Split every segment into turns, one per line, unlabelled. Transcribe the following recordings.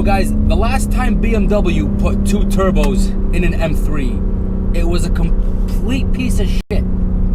So guys, the last time BMW put two turbos in an M3, it was a complete piece of shit,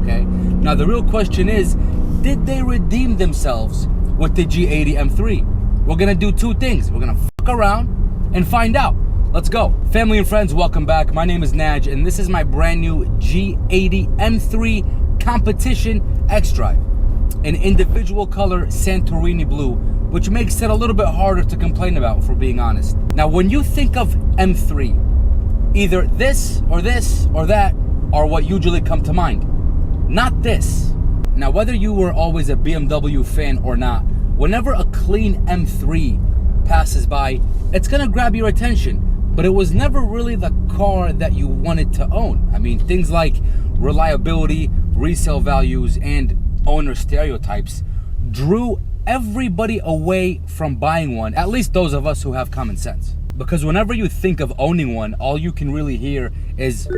okay? Now the real question is, did they redeem themselves with the G80 M3? We're gonna do two things. We're gonna fuck around and find out. Let's go. Family and friends, welcome back. My name is Naj, and this is my brand new G80 M3 Competition XDrive, an individual color Santorini blue, which makes it a little bit harder to complain about, for being honest. Now, when you think of M3, either this or that are what usually come to mind. Not this. Now, whether you were always a BMW fan or not, whenever a clean M3 passes by, it's gonna grab your attention. But it was never really the car that you wanted to own. I mean, things like reliability, resale values, and owner stereotypes drew everybody away from buying one, at least those of us who have common sense. Because whenever you think of owning one, all you can really hear is,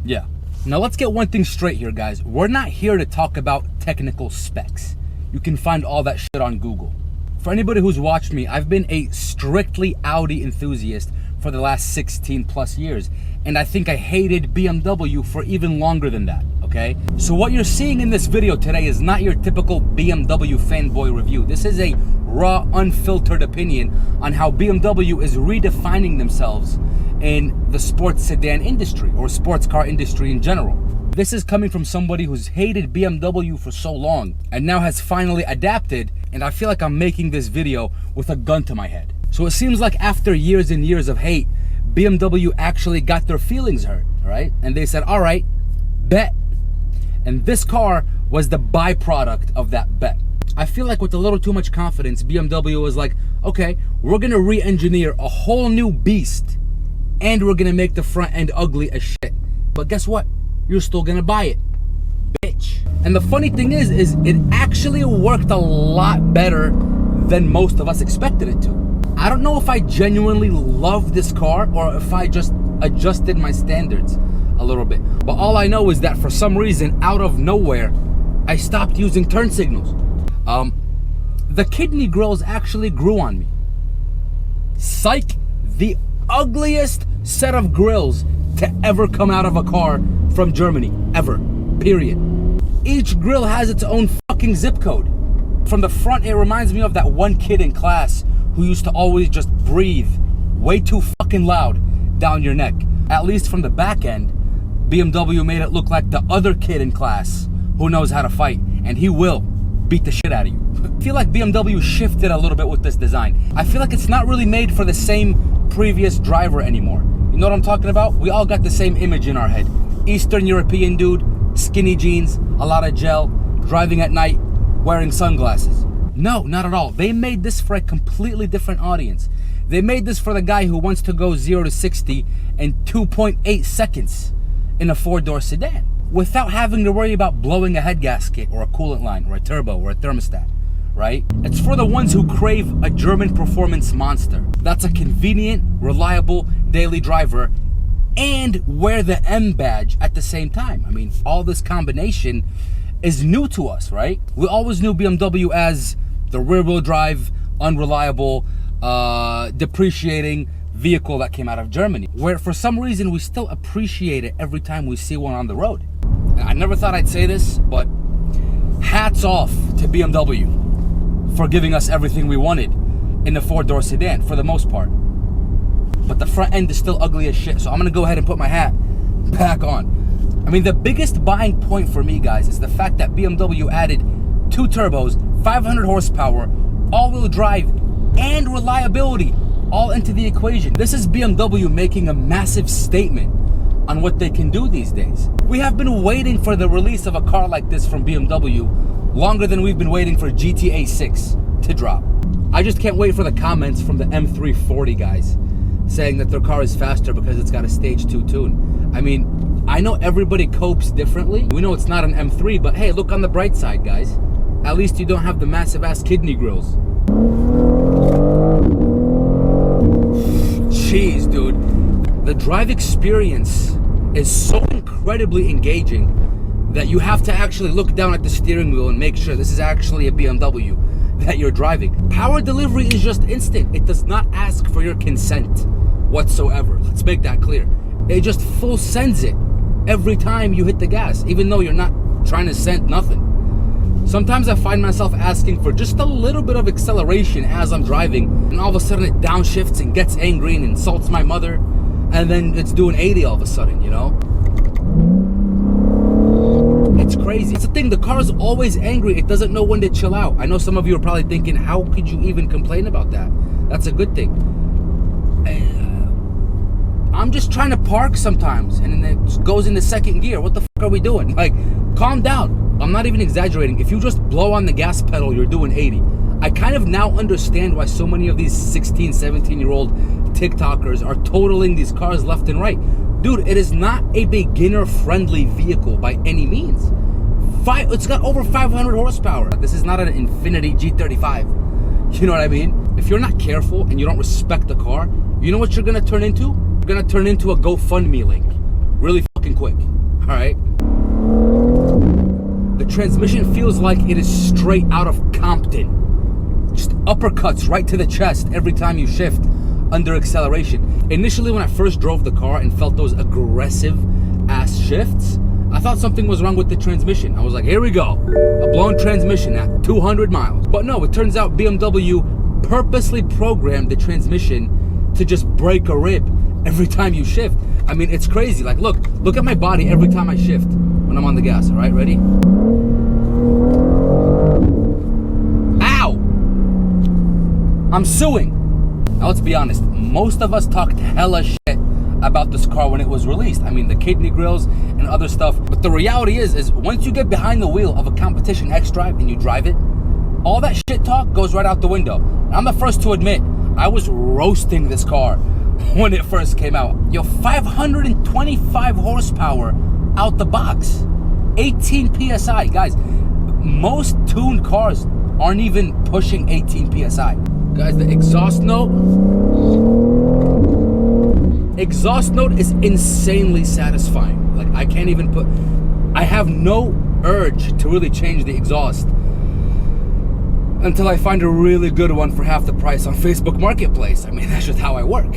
yeah. Now let's get one thing straight here, guys. We're not here to talk about technical specs. You can find all that shit on Google. For anybody who's watched me, I've been a strictly Audi enthusiast for the last 16 plus years. And I think I hated BMW for even longer than that, okay? So what you're seeing in this video today is not your typical BMW fanboy review. This is a raw, unfiltered opinion on how BMW is redefining themselves in the sports sedan industry, or sports car industry in general. This is coming from somebody who's hated BMW for so long and now has finally adapted, and I feel like I'm making this video with a gun to my head. So it seems like after years and years of hate, BMW actually got their feelings hurt, right? And they said, all right, bet. And this car was the byproduct of that bet. I feel like with a little too much confidence, BMW was like, okay, we're gonna re-engineer a whole new beast and we're gonna make the front end ugly as shit. But guess what? You're still gonna buy it, bitch. And the funny thing is it actually worked a lot better than most of us expected it to. I don't know if I genuinely love this car or if I just adjusted my standards a little bit. But all I know is that for some reason, out of nowhere, I stopped using turn signals. The kidney grills actually grew on me. Psych, the ugliest set of grills to ever come out of a car from Germany, ever, period. Each grill has its own fucking zip code. From the front, it reminds me of that one kid in class who used to always just breathe way too fucking loud down your neck. At least from the back end, BMW made it look like the other kid in class who knows how to fight, and he will beat the shit out of you. I feel like BMW shifted a little bit with this design. I feel like it's not really made for the same previous driver anymore. You know what I'm talking about? We all got the same image in our head. Eastern European dude, skinny jeans, a lot of gel, driving at night, wearing sunglasses. No, not at all. They made this for a completely different audience. They made this for the guy who wants to go 0 to 60 in 2.8 seconds in a 4-door sedan without having to worry about blowing a head gasket or a coolant line or a turbo or a thermostat, right? It's for the ones who crave a German performance monster. That's a convenient, reliable daily driver and wear the M badge at the same time. I mean, all this combination is new to us, right? We always knew BMW as the rear-wheel drive, unreliable, depreciating vehicle that came out of Germany, where for some reason we still appreciate it every time we see one on the road. And I never thought I'd say this, but hats off to BMW for giving us everything we wanted in the 4-door sedan for the most part. But the front end is still ugly as shit, so I'm gonna go ahead and put my hat back on. I mean, the biggest buying point for me, guys, is the fact that BMW added 2 turbos, 500 horsepower, all-wheel drive, and reliability all into the equation. This is BMW making a massive statement on what they can do these days. We have been waiting for the release of a car like this from BMW longer than we've been waiting for GTA 6 to drop. I just can't wait for the comments from the M340 guys saying that their car is faster because it's got a stage 2 tune. I mean, I know everybody copes differently. We know it's not an M3, but hey, look on the bright side, guys. At least you don't have the massive ass kidney grills. Jeez, dude. The drive experience is so incredibly engaging that you have to actually look down at the steering wheel and make sure this is actually a BMW. that you're driving. Power delivery is just instant. It does not ask for your consent whatsoever. Let's make that clear. It just full sends it every time you hit the gas, even though you're not trying to send nothing. Sometimes I find myself asking for just a little bit of acceleration as I'm driving, and all of a sudden it downshifts and gets angry and insults my mother, and then it's doing 80 all of a sudden, you know? It's crazy. That's the thing, the car is always angry. It doesn't know when to chill out. I know some of you are probably thinking, how could you even complain about that? That's a good thing. I'm just trying to park sometimes, and then it just goes into second gear. What the fuck are we doing? Like, calm down. I'm not even exaggerating. If you just blow on the gas pedal, you're doing 80. I kind of now understand why so many of these 16, 17-year-old TikTokers are totaling these cars left and right. Dude, it is not a beginner-friendly vehicle by any means. It's got over 500 horsepower. This is not an Infiniti G35. You know what I mean? If you're not careful and you don't respect the car, you know what you're gonna turn into? You're gonna turn into a GoFundMe link. Really fucking quick, all right? The transmission feels like it is straight out of Compton. Just uppercuts right to the chest every time you shift under acceleration. Initially, when I first drove the car and felt those aggressive ass shifts, I thought something was wrong with the transmission. I was like, here we go, a blown transmission at 200 miles. But no, it turns out BMW purposely programmed the transmission to just break a rib every time you shift. I mean, it's crazy. Like, look at my body every time I shift when I'm on the gas. All right, ready? Ow! I'm suing. Now, let's be honest. Most of us talked hella shit about this car when it was released. I mean, the kidney grills and other stuff. But the reality is once you get behind the wheel of a Competition XDrive and you drive it, all that shit talk goes right out the window. And I'm the first to admit, I was roasting this car when it first came out. Yo, 525 horsepower out the box. 18 PSI. Guys, most tuned cars aren't even pushing 18 PSI. Guys, the exhaust note is insanely satisfying. Like, I can't even I have no urge to really change the exhaust until I find a really good one for half the price on Facebook Marketplace. I mean, that's just how I work.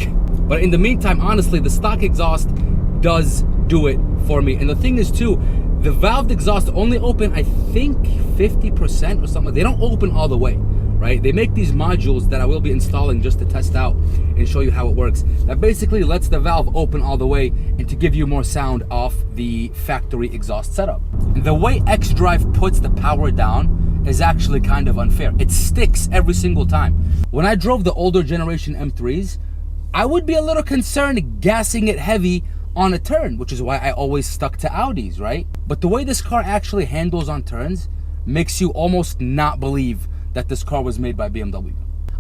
But in the meantime, honestly, the stock exhaust does do it for me. And the thing is too, the valved exhaust only open, I think, 50% or something. They don't open all the way, right? They make these modules that I will be installing just to test out and show you how it works. That basically lets the valve open all the way and to give you more sound off the factory exhaust setup. The way XDrive puts the power down is actually kind of unfair. It sticks every single time. When I drove the older generation M3s, I would be a little concerned gassing it heavy on a turn, which is why I always stuck to Audis, right? But the way this car actually handles on turns makes you almost not believe that this car was made by BMW.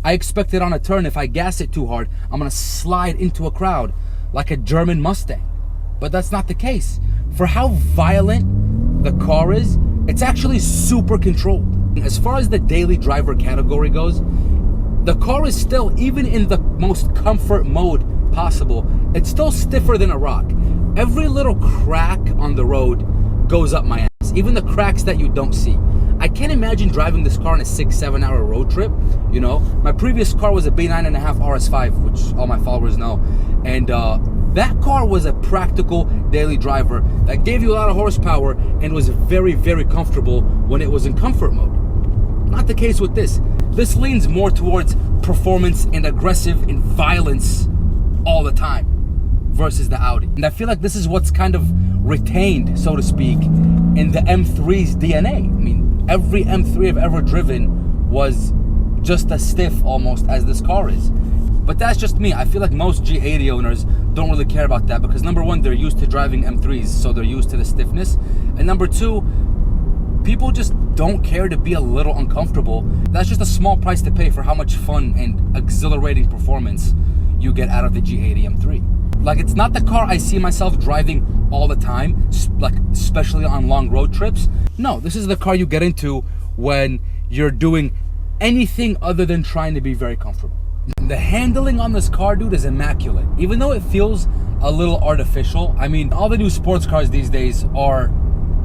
I expected on a turn, if I gas it too hard, I'm gonna slide into a crowd like a German Mustang. But that's not the case. For how violent the car is, it's actually super controlled. As far as the daily driver category goes, the car is still, even in the most comfort mode possible, it's still stiffer than a rock. Every little crack on the road goes up my ass, even the cracks that you don't see. I can't imagine driving this car on a 6-7 hour road trip. You know, my previous car was a B9.5 RS5, which all my followers know. And that car was a practical daily driver that gave you a lot of horsepower and was very, very comfortable when it was in comfort mode. Not the case with this. This leans more towards performance and aggressive and violence all the time versus the Audi. And I feel like this is what's kind of retained, so to speak, in the M3's DNA. I mean, every M3 I've ever driven was just as stiff almost as this car is. But that's just me. I feel like most G80 owners don't really care about that because number one, they're used to driving M3s, so they're used to the stiffness. And number two, people just don't care to be a little uncomfortable. That's just a small price to pay for how much fun and exhilarating performance you get out of the G80 M3. Like, it's not the car I see myself driving all the time, like especially on long road trips. No, this is the car you get into when you're doing anything other than trying to be very comfortable. The handling on this car, dude, is immaculate. Even though it feels a little artificial. I mean, all the new sports cars these days are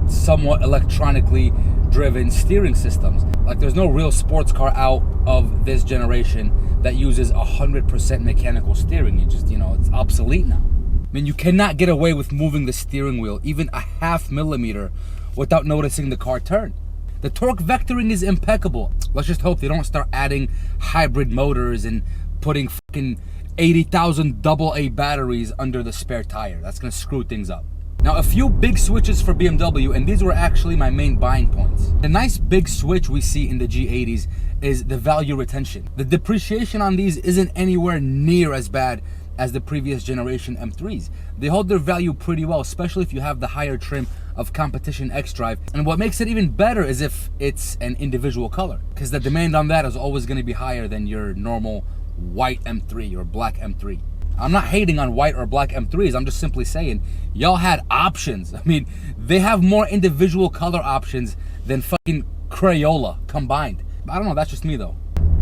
somewhat electronically driven steering systems. Like, there's no real sports car out of this generation that uses 100% mechanical steering. You just, it's obsolete now. I mean, you cannot get away with moving the steering wheel even a half millimeter without noticing the car turn. The torque vectoring is impeccable. Let's just hope they don't start adding hybrid motors and putting fucking 80,000 AA batteries under the spare tire. That's gonna screw things up. Now, a few big switches for BMW, and these were actually my main buying points. The nice big switch we see in the G80s is the value retention. The depreciation on these isn't anywhere near as bad as the previous generation M3s. They hold their value pretty well, especially if you have the higher trim of Competition XDrive. And what makes it even better is if it's an individual color, because the demand on that is always gonna be higher than your normal white M3 or black M3. I'm not hating on white or black M3s, I'm just simply saying, y'all had options. I mean, they have more individual color options than fucking Crayola combined. I don't know, that's just me though.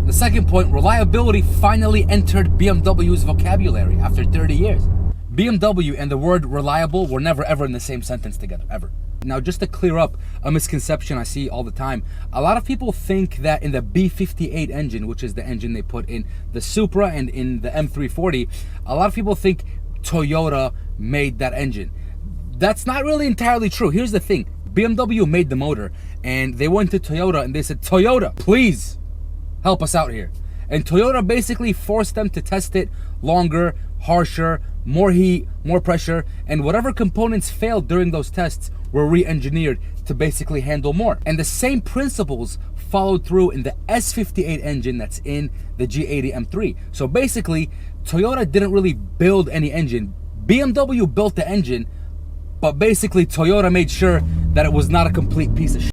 The second point, reliability finally entered BMW's vocabulary after 30 years. BMW and the word reliable were never ever in the same sentence together, ever. Now, just to clear up a misconception I see all the time, a lot of people think that in the B58 engine, which is the engine they put in the Supra and in the M340, a lot of people think Toyota made that engine. That's not really entirely true. Here's the thing, BMW made the motor and they went to Toyota and they said, Toyota, please help us out here. And Toyota basically forced them to test it longer, harsher, more heat, more pressure, and whatever components failed during those tests were re-engineered to basically handle more. And the same principles followed through in the S58 engine that's in the G80 M3. So basically, Toyota didn't really build any engine. BMW built the engine, but basically Toyota made sure that it was not a complete piece of shit.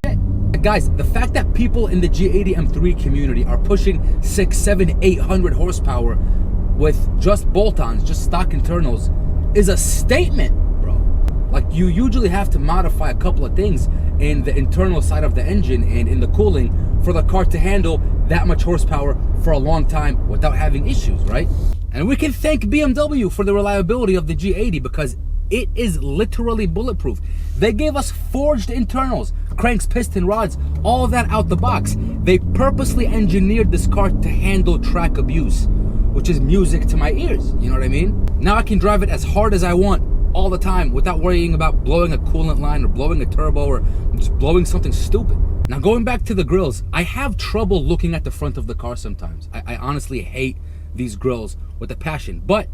Guys, the fact that people in the G80 M3 community are pushing 600, 700, 800 horsepower with just bolt-ons, just stock internals, is a statement, bro. Like, you usually have to modify a couple of things in the internal side of the engine and in the cooling for the car to handle that much horsepower for a long time without having issues, right? And we can thank BMW for the reliability of the G80 because it is literally bulletproof. They gave us forged internals, cranks, piston rods, all of that out the box. They purposely engineered this car to handle track abuse, which is music to my ears, you know what I mean? Now I can drive it as hard as I want all the time without worrying about blowing a coolant line or blowing a turbo or just blowing something stupid. Now, going back to the grills, I have trouble looking at the front of the car sometimes. I honestly hate these grills with a passion, but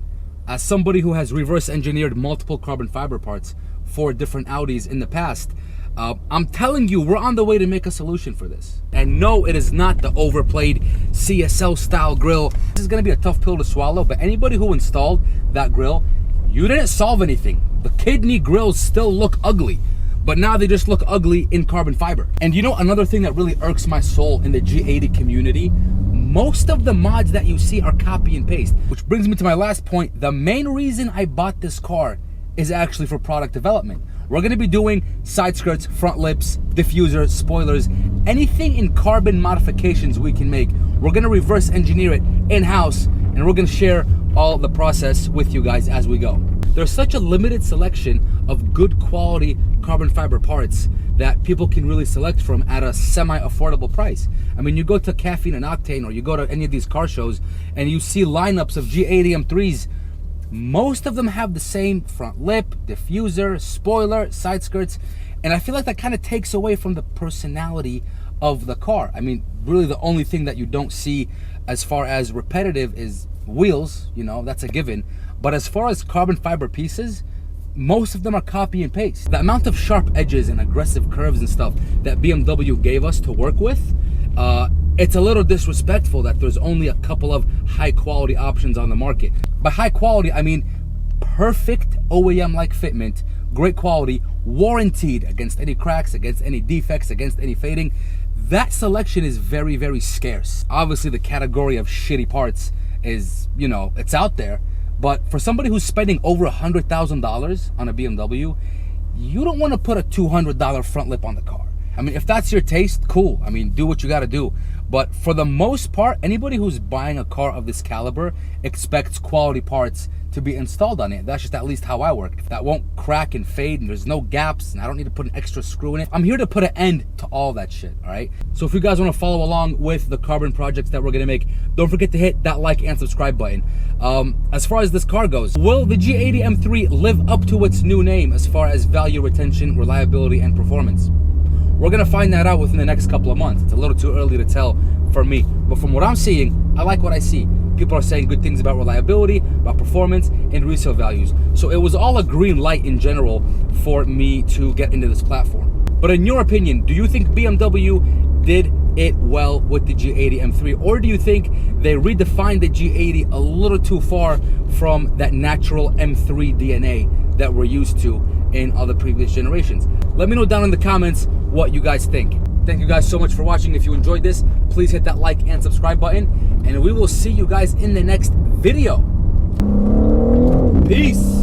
as somebody who has reverse engineered multiple carbon fiber parts for different Audis in the past, I'm telling you, we're on the way to make a solution for this. And no, it is not the overplayed CSL style grill. This is gonna be a tough pill to swallow, but anybody who installed that grill, you didn't solve anything. The kidney grills still look ugly, but now they just look ugly in carbon fiber. And you know, another thing that really irks my soul in the G80 community, most of the mods that you see are copy and paste, which brings me to my last point. The main reason I bought this car is actually for product development. We're gonna be doing side skirts, front lips, diffusers, spoilers, anything in carbon modifications we can make. We're gonna reverse engineer it in-house, and we're gonna share all the process with you guys as we go. There's such a limited selection of good quality carbon fiber parts that people can really select from at a semi-affordable price. I mean, you go to Caffeine and Octane or you go to any of these car shows and you see lineups of G80 M3s. Most of them have the same front lip, diffuser, spoiler, side skirts, and I feel like that kind of takes away from the personality of the car. I mean, really the only thing that you don't see as far as repetitive is wheels, you know, that's a given. But as far as carbon fiber pieces, most of them are copy and paste. The amount of sharp edges and aggressive curves and stuff that BMW gave us to work with, it's a little disrespectful that there's only a couple of high quality options on the market. By high quality, I mean perfect OEM-like fitment, great quality, warranted against any cracks, against any defects, against any fading. That selection is very, very scarce. Obviously, the category of shitty parts is, you know, it's out there. But for somebody who's spending over $100,000 on a BMW, you don't want to put a $200 front lip on the car. I mean, if that's your taste, cool. I mean, do what you gotta do. But for the most part, anybody who's buying a car of this caliber expects quality parts to be installed on it. That's just at least how I work. If that won't crack and fade and there's no gaps and I don't need to put an extra screw in it, I'm here to put an end to all that shit, all right? So if you guys want to follow along with the carbon projects that we're gonna make, don't forget to hit that like and subscribe button. As far as this car goes, will the G80 M3 live up to its new name as far as value, retention, reliability, and performance? We're gonna find that out within the next couple of months. It's a little too early to tell for me, but from what I'm seeing, I like what I see. People are saying good things about reliability, about performance, and resale values. So it was all a green light in general for me to get into this platform. But in your opinion, do you think BMW did it well with the G80 M3? Or do you think they redefined the G80 a little too far from that natural M3 DNA that we're used to in other previous generations? Let me know down in the comments what you guys think. Thank you guys so much for watching. If you enjoyed this, please hit that like and subscribe button, and we will see you guys in the next video. Peace.